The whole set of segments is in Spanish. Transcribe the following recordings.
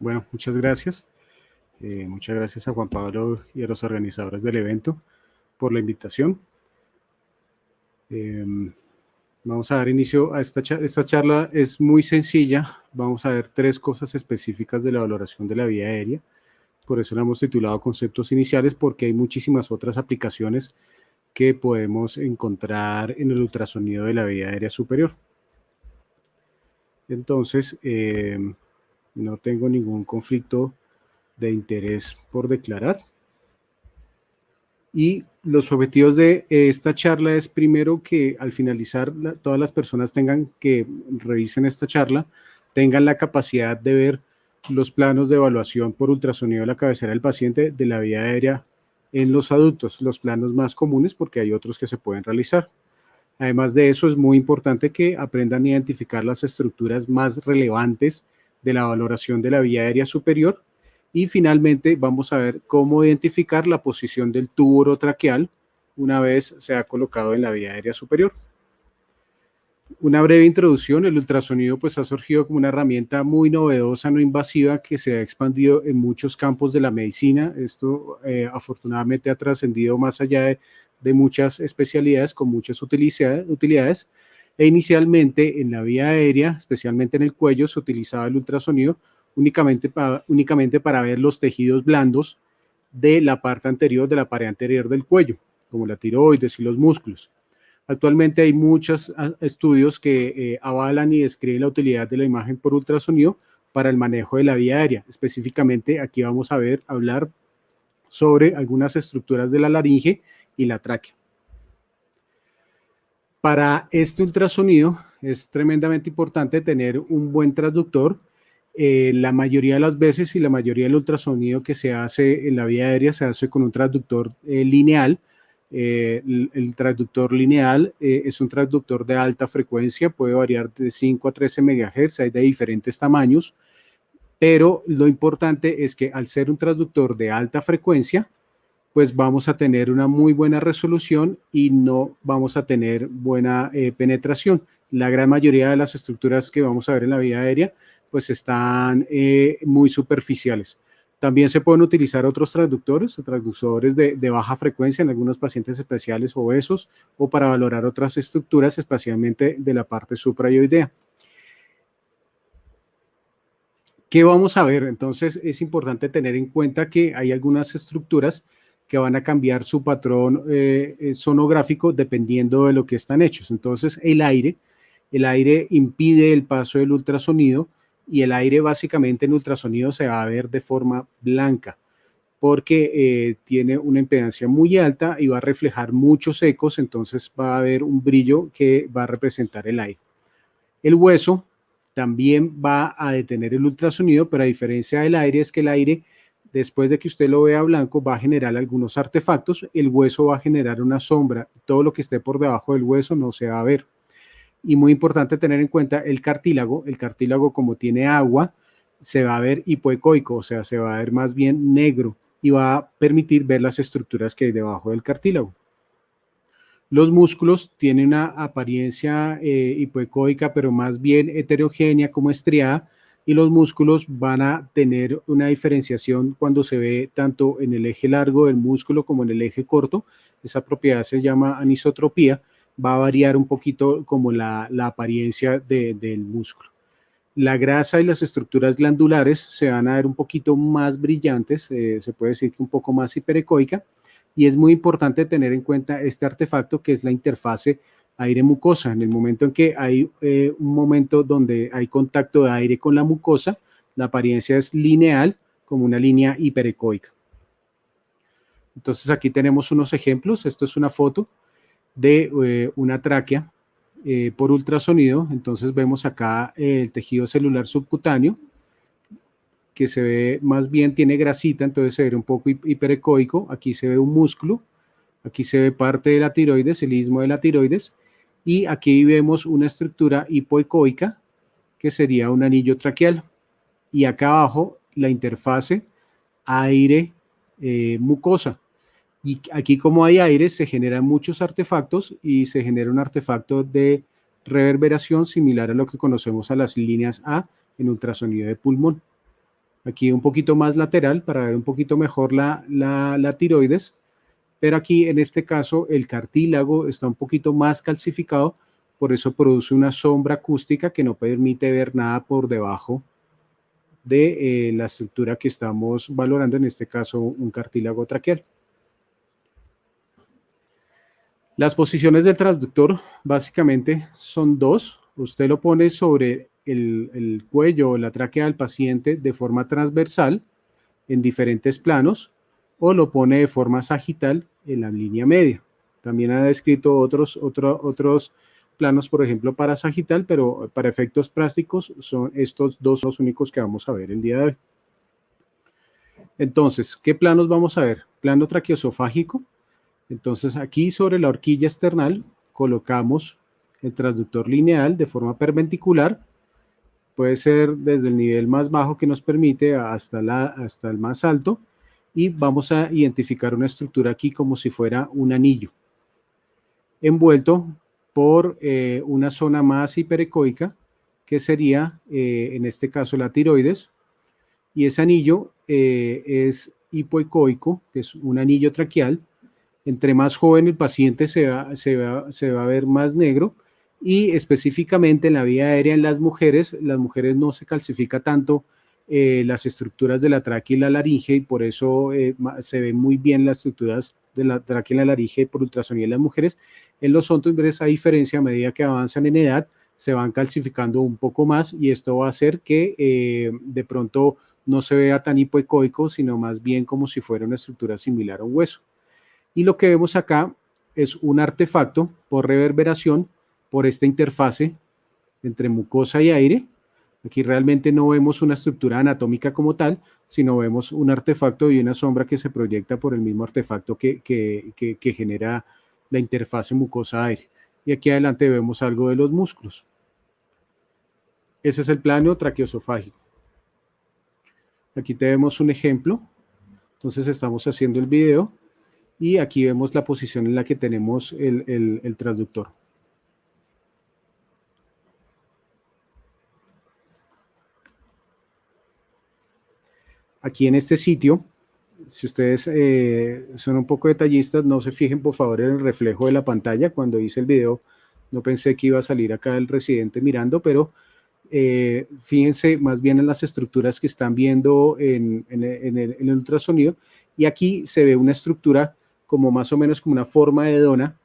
Bueno, muchas gracias. Muchas gracias a Juan Pablo y a los organizadores del evento por la invitación. Vamos a dar inicio a esta charla. Es muy sencilla. Vamos a ver 3 cosas específicas de la valoración de la vía aérea. Por eso la hemos titulado Conceptos Iniciales, porque hay muchísimas otras aplicaciones que podemos encontrar en el ultrasonido de la vía aérea superior. Entonces, no tengo ningún conflicto de interés por declarar. Y los objetivos de esta charla es primero que al finalizar todas las personas que revisen esta charla tengan la capacidad de ver los planos de evaluación por ultrasonido de la cabecera del paciente de la vía aérea en los adultos, los planos más comunes, porque hay otros que se pueden realizar. Además de eso, es muy importante que aprendan a identificar las estructuras más relevantes de la valoración de la vía aérea superior. Y finalmente vamos a ver cómo identificar la posición del tubo orotraqueal una vez se ha colocado en la vía aérea superior. Una breve introducción: el ultrasonido pues ha surgido como una herramienta muy novedosa, no invasiva, que se ha expandido en muchos campos de la medicina. Esto afortunadamente ha trascendido más allá de muchas especialidades con muchas utilidades. E inicialmente en la vía aérea, especialmente en el cuello, se utilizaba el ultrasonido únicamente para ver los tejidos blandos de la parte anterior, de la pared anterior del cuello, como la tiroides y los músculos. Actualmente hay muchos estudios que avalan y describen la utilidad de la imagen por ultrasonido para el manejo de la vía aérea. Específicamente aquí vamos a hablar sobre algunas estructuras de la laringe y la tráquea. Para este ultrasonido es tremendamente importante tener un buen transductor. La mayoría de las veces y la mayoría del ultrasonido que se hace en la vía aérea se hace con un transductor lineal. El transductor lineal es un transductor de alta frecuencia, puede variar de 5 a 13 MHz, hay de diferentes tamaños, pero lo importante es que al ser un transductor de alta frecuencia, pues vamos a tener una muy buena resolución y no vamos a tener buena penetración. La gran mayoría de las estructuras que vamos a ver en la vía aérea pues están muy superficiales. También se pueden utilizar otros transductores de baja frecuencia en algunos pacientes especiales obesos o para valorar otras estructuras, especialmente de la parte suprayoidea. ¿Qué vamos a ver? Entonces es importante tener en cuenta que hay algunas estructuras que van a cambiar su patrón sonográfico dependiendo de lo que están hechos. Entonces el aire impide el paso del ultrasonido, y el aire básicamente en ultrasonido se va a ver de forma blanca porque tiene una impedancia muy alta y va a reflejar muchos ecos, entonces va a haber un brillo que va a representar el aire. El hueso también va a detener el ultrasonido, pero a diferencia del aire es que el aire, después de que usted lo vea blanco, va a generar algunos artefactos. El hueso va a generar una sombra, todo lo que esté por debajo del hueso no se va a ver. Y muy importante tener en cuenta el cartílago como tiene agua, se va a ver hipoecoico, o sea, se va a ver más bien negro y va a permitir ver las estructuras que hay debajo del cartílago. Los músculos tienen una apariencia hipoecoica, pero más bien heterogénea, como estriada, y los músculos van a tener una diferenciación cuando se ve tanto en el eje largo del músculo como en el eje corto. Esa propiedad se llama anisotropía. Va a variar un poquito como la apariencia del músculo. La grasa y las estructuras glandulares se van a ver un poquito más brillantes, se puede decir que un poco más hiperecoica, y es muy importante tener en cuenta este artefacto que es la interfase aire-mucosa. En el momento en que hay un momento donde hay contacto de aire con la mucosa, la apariencia es lineal, como una línea hiperecoica. Entonces aquí tenemos unos ejemplos. Esto es una foto de una tráquea por ultrasonido. Entonces vemos acá el tejido celular subcutáneo, que se ve más bien, tiene grasita, entonces se ve un poco hiperecoico. Aquí se ve un músculo, aquí se ve parte de la tiroides, el istmo de la tiroides, y aquí vemos una estructura hipoecoica, que sería un anillo traqueal, y acá abajo la interfase aire-mucosa. Y aquí, como hay aire, se generan muchos artefactos y se genera un artefacto de reverberación similar a lo que conocemos a las líneas A en ultrasonido de pulmón. Aquí un poquito más lateral para ver un poquito mejor la tiroides, pero aquí en este caso el cartílago está un poquito más calcificado, por eso produce una sombra acústica que no permite ver nada por debajo de la estructura que estamos valorando, en este caso un cartílago traqueal. Las posiciones del transductor básicamente son dos. Usted lo pone sobre el cuello o la tráquea del paciente de forma transversal en diferentes planos, o lo pone de forma sagital en la línea media. También ha descrito otros planos, por ejemplo, para sagital, pero para efectos prácticos son estos dos los únicos que vamos a ver el día de hoy. Entonces, ¿qué planos vamos a ver? Plano traqueosofágico. Entonces, aquí sobre la horquilla external colocamos el transductor lineal de forma perpendicular. Puede ser desde el nivel más bajo que nos permite hasta el más alto, y vamos a identificar una estructura aquí como si fuera un anillo, envuelto por una zona más hiperecoica, que sería en este caso la tiroides, y ese anillo es hipoecoico, que es un anillo traqueal. Entre más joven el paciente se va a ver más negro, y específicamente en la vía aérea en las mujeres no se calcifica tanto las estructuras de la tráquea y la laringe, y por eso se ven muy bien las estructuras de la tráquea y la laringe por ultrasonido en las mujeres. En los hombres, a diferencia, a medida que avanzan en edad, se van calcificando un poco más, y esto va a hacer que de pronto no se vea tan hipoecoico, sino más bien como si fuera una estructura similar a un hueso. Y lo que vemos acá es un artefacto por reverberación por esta interfase entre mucosa y aire. Aquí realmente no vemos una estructura anatómica como tal, sino vemos un artefacto y una sombra que se proyecta por el mismo artefacto que genera la interfase mucosa-aire. Y aquí adelante vemos algo de los músculos. Ese es el plano traqueosofágico. Aquí tenemos un ejemplo. Entonces estamos haciendo el video y aquí vemos la posición en la que tenemos el transductor. Aquí en este sitio, si ustedes son un poco detallistas, no se fijen por favor en el reflejo de la pantalla. Cuando hice el video no pensé que iba a salir acá el residente mirando, pero fíjense más bien en las estructuras que están viendo en el ultrasonido, y aquí se ve una estructura como más o menos como una forma de dona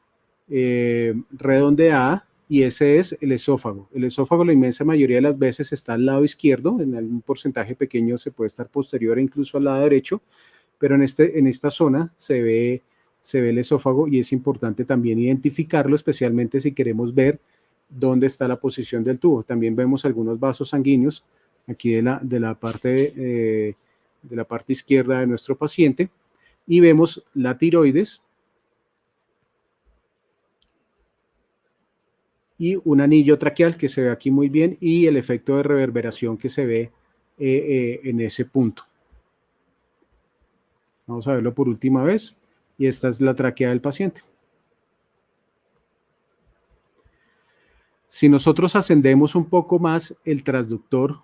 redondeada, y ese es el esófago. El esófago la inmensa mayoría de las veces está al lado izquierdo, en algún porcentaje pequeño se puede estar posterior e incluso al lado derecho, pero en esta zona se ve el esófago, y es importante también identificarlo, especialmente si queremos ver dónde está la posición del tubo. También vemos algunos vasos sanguíneos aquí de la parte izquierda de nuestro paciente, y vemos la tiroides y un anillo traqueal que se ve aquí muy bien, y el efecto de reverberación que se ve en ese punto. Vamos a verlo por última vez, y esta es la tráquea del paciente. Si nosotros ascendemos un poco más el transductor,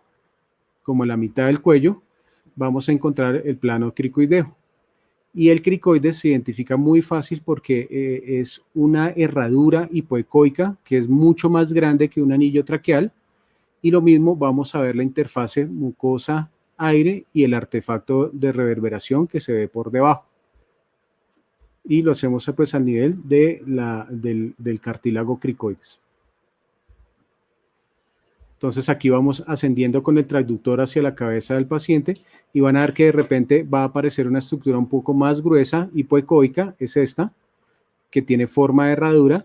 como la mitad del cuello, vamos a encontrar el plano cricoideo. Y el cricoides se identifica muy fácil porque es una herradura hipoecoica que es mucho más grande que un anillo traqueal, y lo mismo vamos a ver la interfase mucosa-aire y el artefacto de reverberación que se ve por debajo. Y lo hacemos pues al nivel del cartílago cricoides. Entonces aquí vamos ascendiendo con el transductor hacia la cabeza del paciente, y van a ver que de repente va a aparecer una estructura un poco más gruesa, hipoecoica, es esta, que tiene forma de herradura.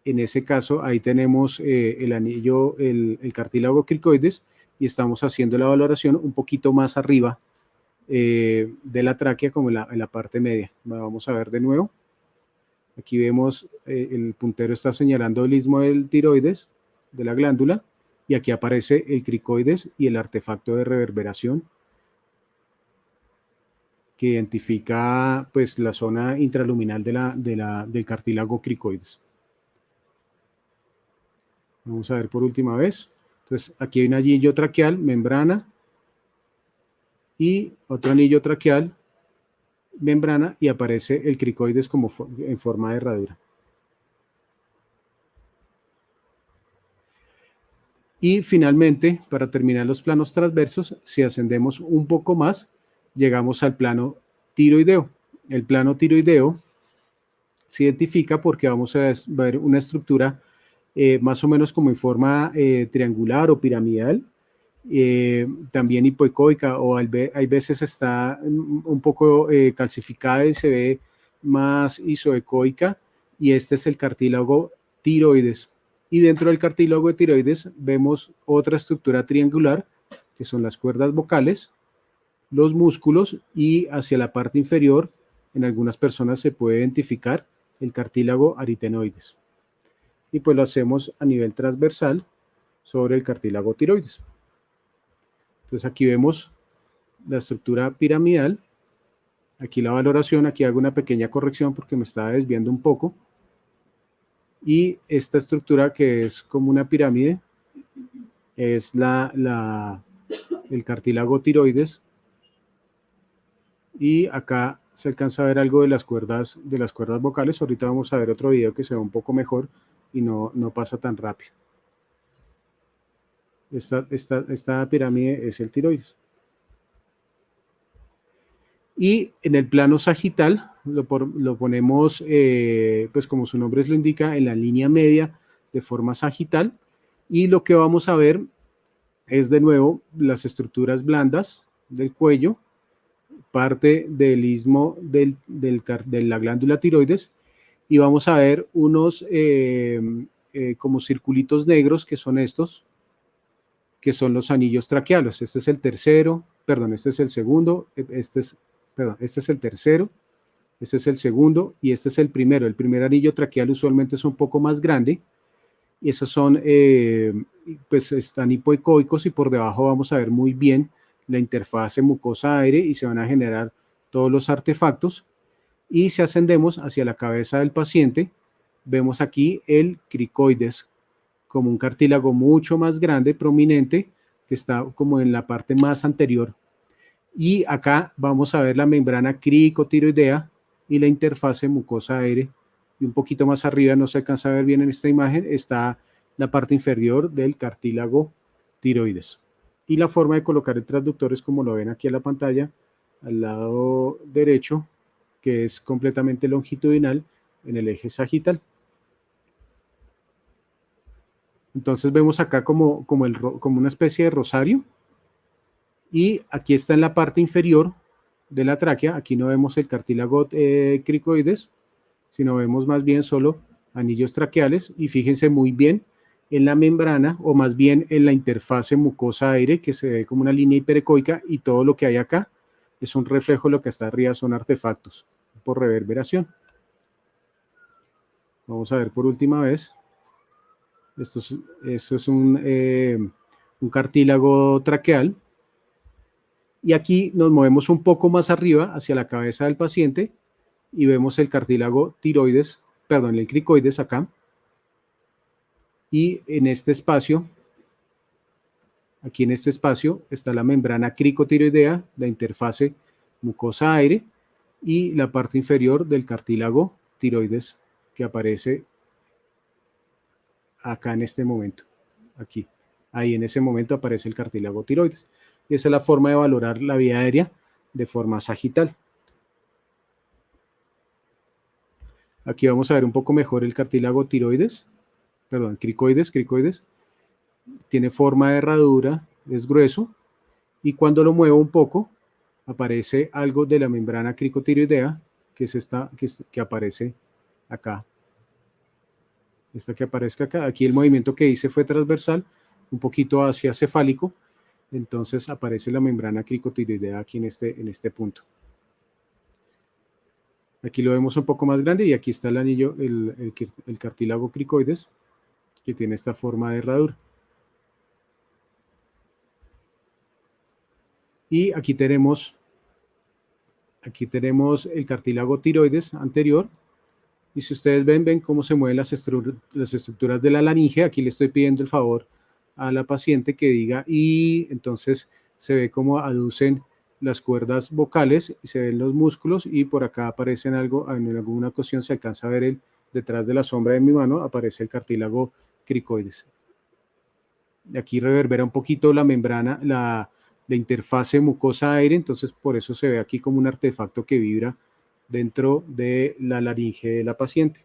En ese caso, ahí tenemos el anillo, el cartílago cricoides, y estamos haciendo la valoración un poquito más arriba de la tráquea, como en la parte media. Vamos a ver de nuevo. Aquí vemos el puntero está señalando el istmo del tiroides, de la glándula, y aquí aparece el cricoides y el artefacto de reverberación que identifica pues la zona intraluminal del cartílago cricoides. Vamos a ver por última vez. Entonces aquí hay un anillo traqueal, membrana, y otro anillo traqueal, membrana, y aparece el cricoides como en forma de herradura. Y finalmente, para terminar los planos transversos, si ascendemos un poco más, llegamos al plano tiroideo. El plano tiroideo se identifica porque vamos a ver una estructura más o menos como en forma triangular o piramidal, también hipoecoica, o hay veces está un poco calcificada y se ve más isoecoica, y este es el cartílago tiroides. Y dentro del cartílago de tiroides vemos otra estructura triangular, que son las cuerdas vocales, los músculos, y hacia la parte inferior, en algunas personas se puede identificar el cartílago aritenoides. Y pues lo hacemos a nivel transversal sobre el cartílago tiroides. Entonces aquí vemos la estructura piramidal, aquí la valoración, aquí hago una pequeña corrección porque me estaba desviando un poco, y esta estructura que es como una pirámide es el cartílago tiroides, y acá se alcanza a ver algo de las cuerdas vocales. Ahorita vamos a ver otro video que se ve un poco mejor y no pasa tan rápido. Esta pirámide es el tiroides. Y en el plano sagital lo ponemos, pues como su nombre lo indica, en la línea media de forma sagital, y lo que vamos a ver es de nuevo las estructuras blandas del cuello, parte del istmo de la glándula tiroides, y vamos a ver unos como circulitos negros, que son estos, que son los anillos traqueales. Este es el tercero, perdón, este es el segundo, este es el tercero, este es el segundo y este es el primero. El primer anillo traqueal usualmente es un poco más grande, y esos son, pues están hipoecoicos, y por debajo vamos a ver muy bien la interfase mucosa-aire, y se van a generar todos los artefactos. Y si ascendemos hacia la cabeza del paciente, vemos aquí el cricoides, como un cartílago mucho más grande, prominente, que está como en la parte más anterior. Y acá vamos a ver la membrana cricotiroidea y la interfase mucosa-aire. Y un poquito más arriba, no se alcanza a ver bien en esta imagen, está la parte inferior del cartílago tiroides. Y la forma de colocar el transductor es como lo ven aquí en la pantalla, al lado derecho, que es completamente longitudinal en el eje sagital. Entonces vemos acá como una especie de rosario, y aquí está en la parte inferior de la tráquea. Aquí no vemos el cartílago cricoides, sino vemos más bien solo anillos traqueales, y fíjense muy bien en la membrana, o más bien en la interfase mucosa-aire, que se ve como una línea hiperecoica, y todo lo que hay acá es un reflejo, lo que está arriba son artefactos por reverberación. Vamos a ver por última vez. Esto es un cartílago traqueal, y aquí nos movemos un poco más arriba hacia la cabeza del paciente y vemos el cartílago tiroides, perdón, el cricoides acá, y en este espacio, aquí en este espacio está la membrana cricotiroidea, la interfase mucosa-aire, y la parte inferior del cartílago tiroides, que aparece acá en este momento, aquí. Ahí en ese momento aparece el cartílago tiroides. Y esa es la forma de valorar la vía aérea de forma sagital. Aquí vamos a ver un poco mejor el cartílago tiroides, perdón, cricoides. Tiene forma de herradura, es grueso, y cuando lo muevo un poco, aparece algo de la membrana cricotiroidea, que es esta que aparece acá. Esta que aparezca acá. Aquí el movimiento que hice fue transversal, un poquito hacia cefálico, entonces aparece la membrana cricotiroidea aquí en este punto. Aquí lo vemos un poco más grande, y aquí está el anillo, el cartílago cricoides, que tiene esta forma de herradura. Y aquí tenemos el cartílago tiroides anterior, y si ustedes ven cómo se mueven las estructuras de la laringe. Aquí le estoy pidiendo el favor a la paciente que diga, y entonces se ve cómo aducen las cuerdas vocales, y se ven los músculos, y por acá aparecen algo, en alguna ocasión se alcanza a ver detrás de la sombra de mi mano, aparece el cartílago cricoides. Aquí reverbera un poquito la membrana, la interfase mucosa-aire, entonces por eso se ve aquí como un artefacto que vibra dentro de la laringe de la paciente.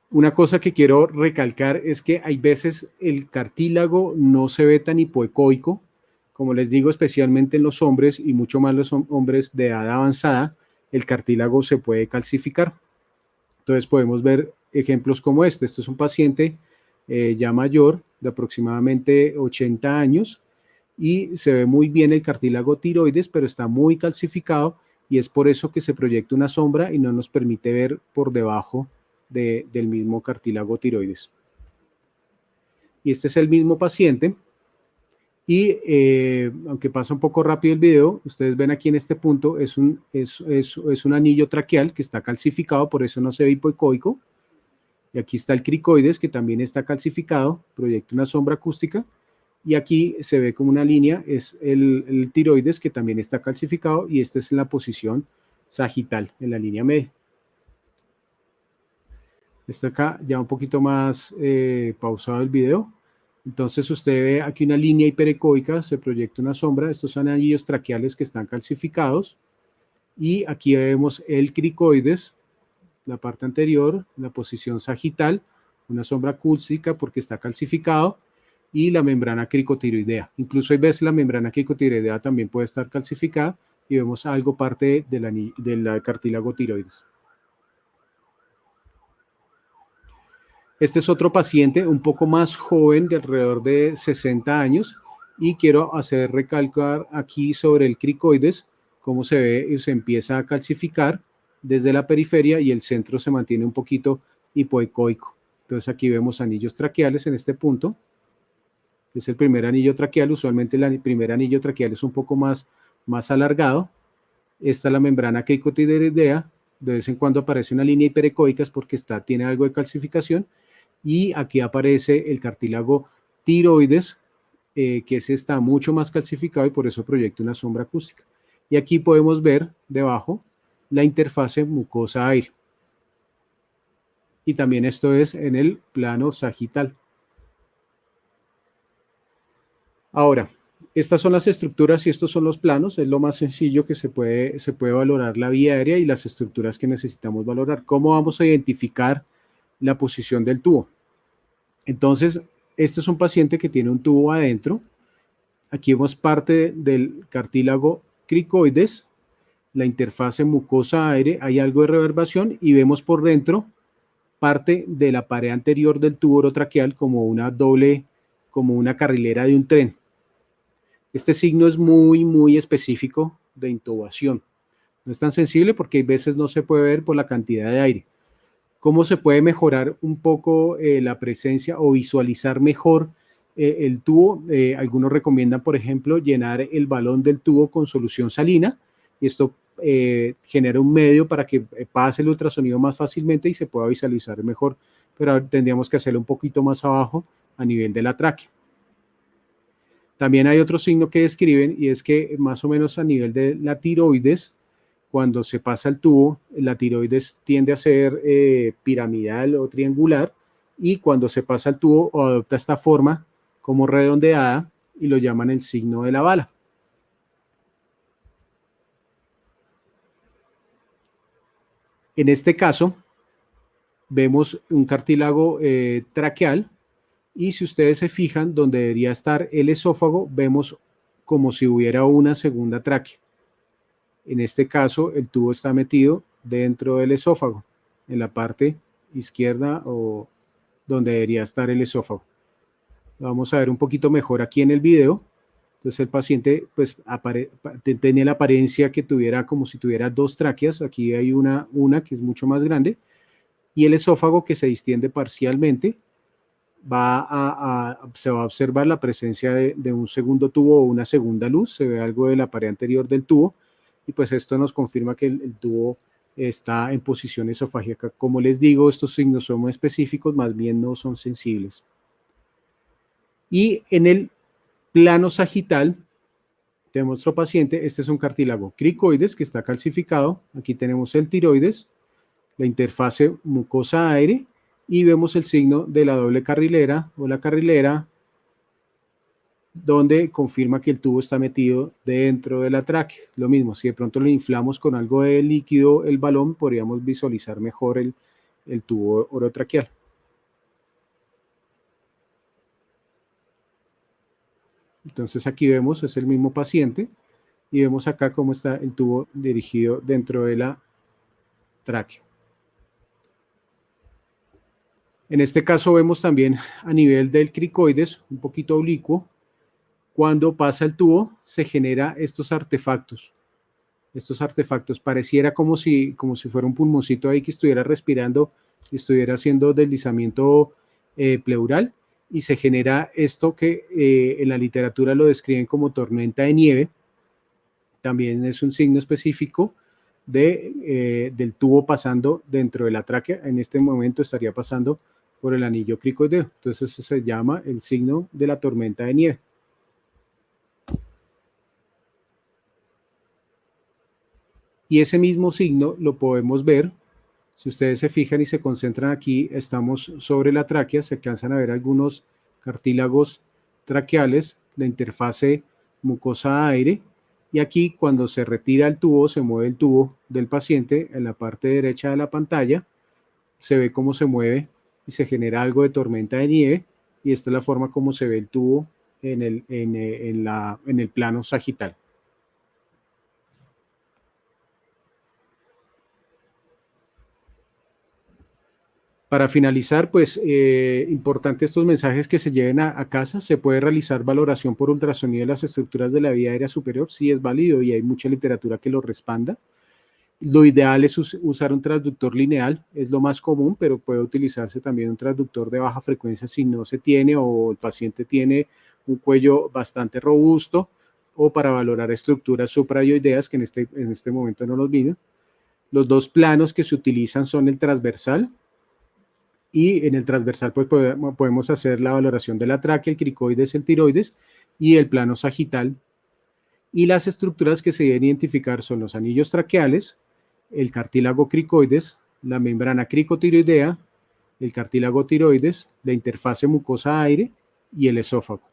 Una cosa que quiero recalcar es que hay veces el cartílago no se ve tan hipoecoico, como les digo, especialmente en los hombres y mucho más los hombres de edad avanzada, el cartílago se puede calcificar. Entonces podemos ver ejemplos como este. Este es un paciente ya mayor, de aproximadamente 80 años, y se ve muy bien el cartílago tiroides, pero está muy calcificado, y es por eso que se proyecta una sombra y no nos permite ver por debajo del mismo cartílago tiroides. Y este es el mismo paciente, y aunque pasa un poco rápido el video, ustedes ven aquí en este punto, es un anillo traqueal que está calcificado, por eso no se ve hipoecoico. Y aquí está el cricoides, que también está calcificado, proyecta una sombra acústica. Y aquí se ve como una línea, es el tiroides, que también está calcificado, y esta es en la posición sagital, en la línea media. Está acá ya un poquito más pausado el video. Entonces usted ve aquí una línea hiperecoica, se proyecta una sombra, estos son anillos traqueales que están calcificados, y aquí vemos el cricoides, la parte anterior, la posición sagital, una sombra acústica porque está calcificado, y la membrana cricotiroidea. Incluso hay veces la membrana cricotiroidea también puede estar calcificada, y vemos algo parte del cartílago tiroides. Este es otro paciente un poco más joven, de alrededor de 60 años, y quiero hacer recalcar aquí sobre el cricoides, cómo se ve y se empieza a calcificar desde la periferia, y el centro se mantiene un poquito hipoecoico. Entonces aquí vemos anillos traqueales en este punto. Es el primer anillo traqueal, usualmente el primer anillo traqueal es un poco más alargado. Esta es la membrana cricotiroidea, de vez en cuando aparece una línea hiperecoica porque tiene algo de calcificación, y aquí aparece el cartílago tiroides, que ese está mucho más calcificado y por eso proyecta una sombra acústica. Y aquí podemos ver debajo la interfase mucosa-aire. Y también esto es en el plano sagital. Ahora, estas son las estructuras y estos son los planos. Es lo más sencillo que se puede valorar la vía aérea y las estructuras que necesitamos valorar. ¿Cómo vamos a identificar la posición del tubo? Entonces, este es un paciente que tiene un tubo adentro. Aquí vemos parte del cartílago cricoides, la interfase mucosa-aire, hay algo de reverbación, y vemos por dentro parte de la pared anterior del tubo orotraqueal como una carrilera de un tren. Este signo es muy específico de intubación. No es tan sensible porque a veces no se puede ver por la cantidad de aire. ¿Cómo se puede mejorar un poco la presencia o visualizar mejor el tubo? Algunos recomiendan, por ejemplo, llenar el balón del tubo con solución salina, y esto genera un medio para que pase el ultrasonido más fácilmente y se pueda visualizar mejor, pero tendríamos que hacerlo un poquito más abajo a nivel de la tráquea. También hay otro signo que describen, y es que más o menos a nivel de la tiroides, cuando se pasa el tubo, la tiroides tiende a ser piramidal o triangular, y cuando se pasa el tubo adopta esta forma como redondeada y lo llaman el signo de la bala. En este caso, vemos un cartílago traqueal, y si ustedes se fijan donde debería estar el esófago, vemos como si hubiera una segunda tráquea. En este caso, el tubo está metido dentro del esófago, en la parte izquierda o donde debería estar el esófago. Lo vamos a ver un poquito mejor aquí en el video. Entonces el paciente pues tenía la apariencia que tuviera como si tuviera dos tráqueas. Aquí hay una que es mucho más grande, y el esófago que se distiende parcialmente. Se va a observar la presencia de un segundo tubo o una segunda luz. Se ve algo de la pared anterior del tubo, y pues esto nos confirma que el tubo está en posición esofágica. Como les digo, estos signos son muy específicos, más bien no son sensibles. Y en el plano sagital tenemos otro paciente, este es un cartílago cricoides que está calcificado, aquí tenemos el tiroides, la interfase mucosa-aire y vemos el signo de la doble carrilera o la carrilera donde confirma que el tubo está metido dentro de la tráquea. Lo mismo, si de pronto lo inflamos con algo de líquido el balón, podríamos visualizar mejor el tubo orotraqueal. Entonces aquí vemos, es el mismo paciente, y vemos acá cómo está el tubo dirigido dentro de la tráquea. En este caso vemos también a nivel del cricoides, un poquito oblicuo, cuando pasa el tubo se genera estos artefactos. Estos artefactos pareciera como si fuera un pulmoncito ahí que estuviera respirando y estuviera haciendo deslizamiento pleural, y se genera esto que en la literatura lo describen como tormenta de nieve. También es un signo específico del tubo pasando dentro de la tráquea. En este momento estaría pasando por el anillo cricoideo. Entonces se llama el signo de la tormenta de nieve. Y ese mismo signo lo podemos ver, si ustedes se fijan y se concentran aquí, estamos sobre la tráquea, se alcanzan a ver algunos cartílagos traqueales, la interfase mucosa-aire, y aquí cuando se retira el tubo, se mueve el tubo del paciente en la parte derecha de la pantalla, se ve cómo se mueve y se genera algo de tormenta de nieve, y esta es la forma como se ve el tubo en el plano sagital. Para finalizar, pues importante estos mensajes que se lleven a casa. Se puede realizar valoración por ultrasonido de las estructuras de la vía aérea superior, sí es válido y hay mucha literatura que lo respalda. Lo ideal es usar un transductor lineal, es lo más común, pero puede utilizarse también un transductor de baja frecuencia si no se tiene o el paciente tiene un cuello bastante robusto, o para valorar estructuras suprayoideas que en este momento no nos vino. Los dos planos que se utilizan son el transversal, y en el transversal pues podemos hacer la valoración de la tráquea, el cricoides, el tiroides y el plano sagital. Y las estructuras que se deben identificar son los anillos traqueales, el cartílago cricoides, la membrana cricotiroidea, el cartílago tiroides, la interfase mucosa-aire y el esófago.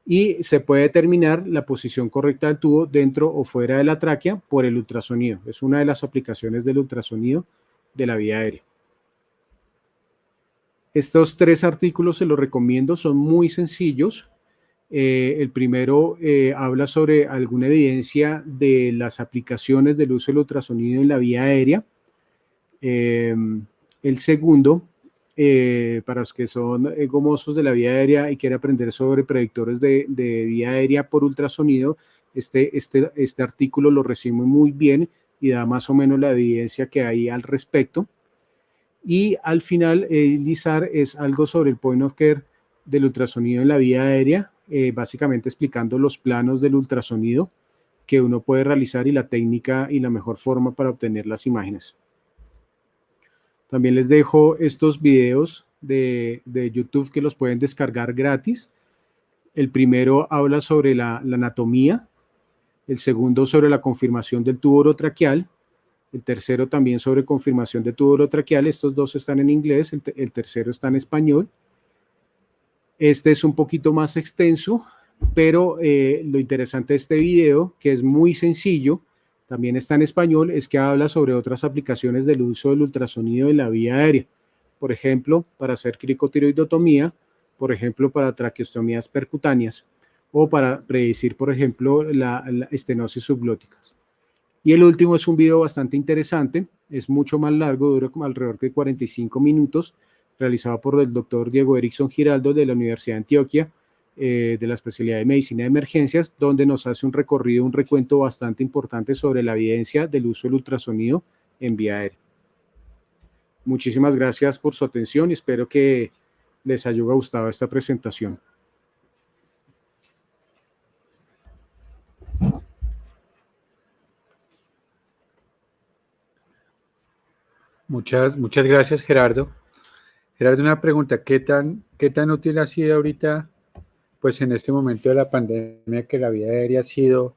Y se puede determinar la posición correcta del tubo dentro o fuera de la tráquea por el ultrasonido. Es una de las aplicaciones del ultrasonido de la vía aérea. Estos 3 artículos se los recomiendo, son muy sencillos. El primero habla sobre alguna evidencia de las aplicaciones del uso del ultrasonido en la vía aérea. El segundo, para los que son gomosos de la vía aérea y quieren aprender sobre predictores de vía aérea por ultrasonido, este artículo lo resume muy bien y da más o menos la evidencia que hay al respecto. Y al final, Lizar es algo sobre el point of care del ultrasonido en la vía aérea, básicamente explicando los planos del ultrasonido que uno puede realizar y la técnica y la mejor forma para obtener las imágenes. También les dejo estos videos de YouTube que los pueden descargar gratis. El primero habla sobre la anatomía, el segundo sobre la confirmación del tubo orotraqueal, el tercero también sobre confirmación de tubo orotraqueal. Estos dos están en inglés, el tercero está en español. Este es un poquito más extenso, pero lo interesante de este video, que es muy sencillo, también está en español, es que habla sobre otras aplicaciones del uso del ultrasonido en la vía aérea. Por ejemplo, para hacer cricotiroidotomía, por ejemplo, para traqueostomías percutáneas, o para predecir, por ejemplo, la estenosis subglóticas. Y el último es un video bastante interesante, es mucho más largo, dura como alrededor de 45 minutos, realizado por el doctor Diego Erickson Giraldo de la Universidad de Antioquia, de la especialidad de Medicina de Emergencias, donde nos hace un recorrido, un recuento bastante importante sobre la evidencia del uso del ultrasonido en vía aérea. Muchísimas gracias por su atención y espero que les haya gustado esta presentación. Muchas gracias, Gerardo. Gerardo, una pregunta, ¿qué tan útil ha sido ahorita pues en este momento de la pandemia, que la vía aérea ha sido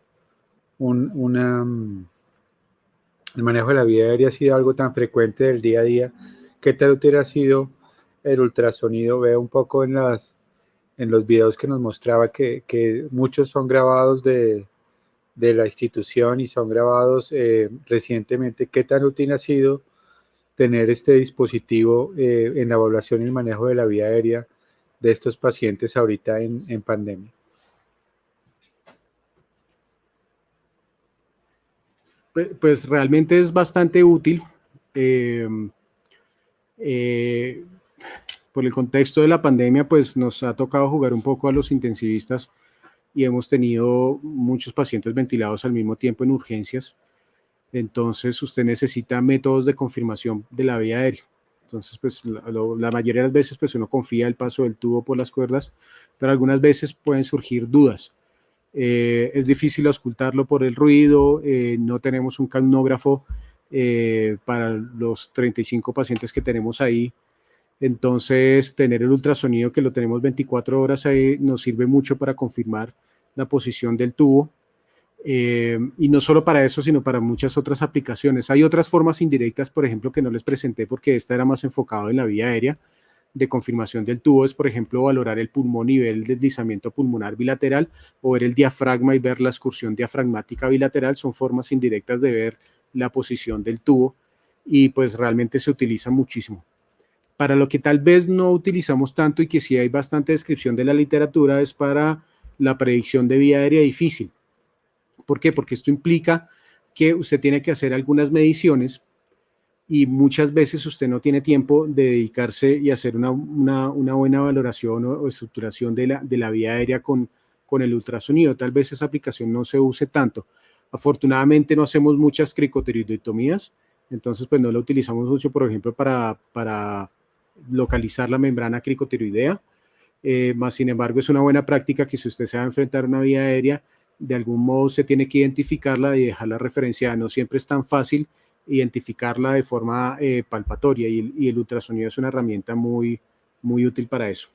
el manejo de la vía aérea ha sido algo tan frecuente del día a día, ¿qué tal hubiera sido el ultrasonido? Veo un poco en los videos que nos mostraba que muchos son grabados de la institución y son grabados recientemente. ¿Qué tan útil ha sido tener este dispositivo en la evaluación y el manejo de la vía aérea de estos pacientes ahorita en pandemia? Pues realmente es bastante útil. Eh, eh, por el contexto de la pandemia, pues nos ha tocado jugar un poco a los intensivistas y hemos tenido muchos pacientes ventilados al mismo tiempo en urgencias. Entonces, usted necesita métodos de confirmación de la vía aérea. Entonces, pues la mayoría de las veces, pues uno confía el paso del tubo por las cuerdas, pero algunas veces pueden surgir dudas. Es difícil auscultarlo por el ruido, no tenemos un capnógrafo para los 35 pacientes que tenemos ahí. Entonces, tener el ultrasonido que lo tenemos 24 horas ahí nos sirve mucho para confirmar la posición del tubo. Y no solo para eso, sino para muchas otras aplicaciones. Hay otras formas indirectas, por ejemplo, que no les presenté porque esta era más enfocado en la vía aérea de confirmación del tubo, es por ejemplo valorar el pulmón y ver el deslizamiento pulmonar bilateral o ver el diafragma y ver la excursión diafragmática bilateral. Son formas indirectas de ver la posición del tubo y pues realmente se utiliza muchísimo. Para lo que tal vez no utilizamos tanto y que sí hay bastante descripción de la literatura es para la predicción de vía aérea difícil. ¿Por qué? Porque esto implica que usted tiene que hacer algunas mediciones y muchas veces usted no tiene tiempo de dedicarse y hacer una buena valoración o estructuración de la vía aérea con el ultrasonido. Tal vez esa aplicación no se use tanto. Afortunadamente no hacemos muchas cricotiroidotomías, entonces pues no la utilizamos mucho, por ejemplo, para localizar la membrana cricotiroidea. Más sin embargo, es una buena práctica que si usted se va a enfrentar a una vía aérea, de algún modo se tiene que identificarla y dejarla referenciada. No siempre es tan fácil identificarla de forma palpatoria y el ultrasonido es una herramienta muy, muy útil para eso.